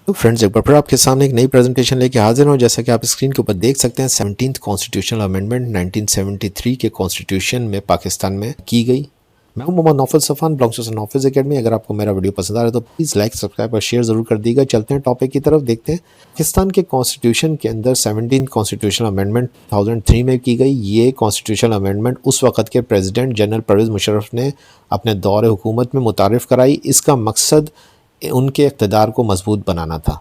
تو فرینڈز ایک بار پھر آپ کے سامنے ایک نئی پریزنٹیشن لے کے حاضر ہوں. جیسا کہ آپ اسکرین کے اوپر دیکھ سکتے ہیں 17th کانسٹیٹیوشنل امینڈمنٹ 1973 کے کانسٹیٹیوشن میں پاکستان میں کی گئی. میں ہوں محمد نوفل صفان، بلانگس ٹو نوفلز اکیڈمی. اگر آپ کو میرا ویڈیو پسند آ رہا ہے تو پلیز لائک، سبسکرائب اور شیئر ضرور کر دیجیے گا. چلتے ہیں ٹاپک کی طرف، دیکھتے ہیں. پاکستان کے کانسٹیٹیوشن کے اندر 17th کانسٹیٹیوشنل امینڈمنٹ 2003 میں کی گئی. یہ کانسٹیٹیوشنل امینڈمنٹ اس وقت کے پریزیڈنٹ جنرل پرویز مشرف نے اپنے دور حکومت میں متعارف کرائی. اس کا مقصد ان کے اقتدار کو مضبوط بنانا تھا.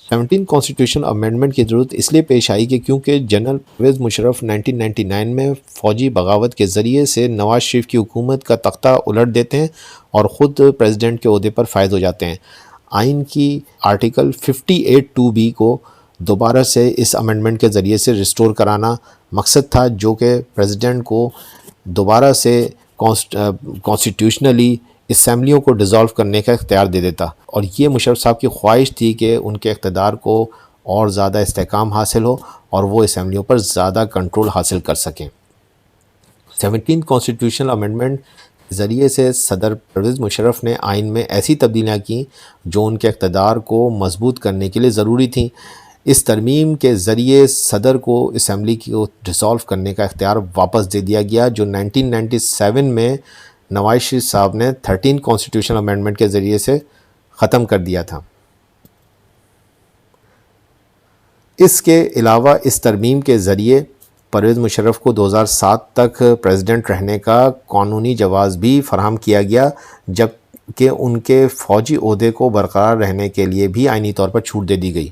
17 کانسٹیٹیوشن امینڈمنٹ کی ضرورت اس لیے پیش آئی کہ کیونکہ جنرل پرویز مشرف 1999 میں فوجی بغاوت کے ذریعے سے نواز شریف کی حکومت کا تختہ الٹ دیتے ہیں اور خود پریزیڈنٹ کے عہدے پر فائز ہو جاتے ہیں. آئین کی آرٹیکل 58(2)(b) کو دوبارہ سے اس امینڈمنٹ کے ذریعے سے ریسٹور کرانا مقصد تھا، جو کہ پریزیڈنٹ کو دوبارہ سے کانسٹیٹیوشنلی اسمبلیوں کو ڈیزالو کرنے کا اختیار دے دیتا. اور یہ مشرف صاحب کی خواہش تھی کہ ان کے اقتدار کو اور زیادہ استحکام حاصل ہو اور وہ اسمبلیوں پر زیادہ کنٹرول حاصل کر سکیں. 17 کانسٹیٹیوشنل امینڈمنٹ کے ذریعے سے صدر پرویز مشرف نے آئین میں ایسی تبدیلیاں کیں جو ان کے اقتدار کو مضبوط کرنے کے لیے ضروری تھیں. اس ترمیم کے ذریعے صدر کو اسمبلی کو ڈیزالو کرنے کا اختیار واپس دے دیا گیا، جو 1997 میں نواز شریف صاحب نے 13 کانسٹیٹیوشنل امینڈمنٹ کے ذریعے سے ختم کر دیا تھا. اس کے علاوہ اس ترمیم کے ذریعے پرویز مشرف کو 2007 تک پریزیڈنٹ رہنے کا قانونی جواز بھی فراہم کیا گیا، جبکہ ان کے فوجی عہدے کو برقرار رہنے کے لیے بھی آئینی طور پر چھوٹ دے دی گئی.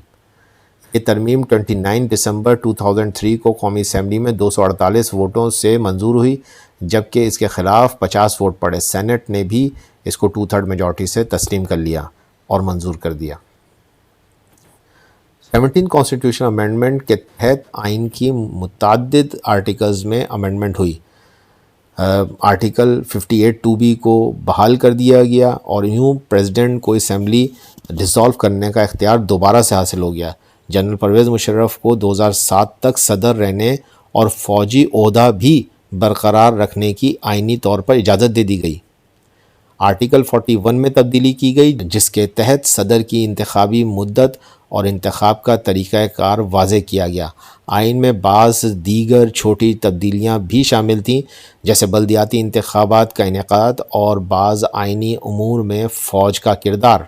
یہ ترمیم 29 دسمبر 2003 کو قومی اسمبلی میں 248 ووٹوں سے منظور ہوئی، جبکہ اس کے خلاف 50 ووٹ پڑے. سینٹ نے بھی اس کو 2/3 میجورٹی سے تسلیم کر لیا اور منظور کر دیا. 17 کانسٹیٹیوشن امینڈمنٹ کے تحت آئین کی متعدد آرٹیکلز میں امینڈمنٹ ہوئی. آرٹیکل 58(2)(b) کو بحال کر دیا گیا اور یوں پریزیڈنٹ کو اسمبلی ڈیزالو کرنے کا اختیار دوبارہ سے حاصل ہو گیا. جنرل پرویز مشرف کو 2007 تک صدر رہنے اور فوجی عہدہ بھی برقرار رکھنے کی آئینی طور پر اجازت دے دی گئی. آرٹیکل 41 میں تبدیلی کی گئی، جس کے تحت صدر کی انتخابی مدت اور انتخاب کا طریقہ کار واضح کیا گیا. آئین میں بعض دیگر چھوٹی تبدیلیاں بھی شامل تھیں، جیسے بلدیاتی انتخابات کا انعقاد اور بعض آئینی امور میں فوج کا کردار.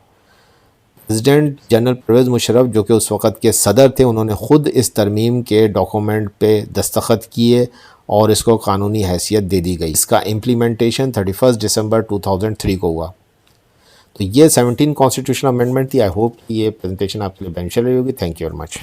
پریزیڈنٹ جنرل پرویز مشرف، جو کہ اس وقت کے صدر تھے، انہوں نے خود اس ترمیم کے ڈاکومنٹ پہ دستخط کیے اور اس کو قانونی حیثیت دے دی گئی. اس کا امپلیمنٹیشن 31 دسمبر 2003 کو ہوا. تو یہ 17 کانسٹیٹیوشنل امینڈمنٹ تھی. آئی ہوپ کہ یہ پریزنٹیشن آپ کے لیے بینیفیشیل رہی ہوگی. Thank you very much.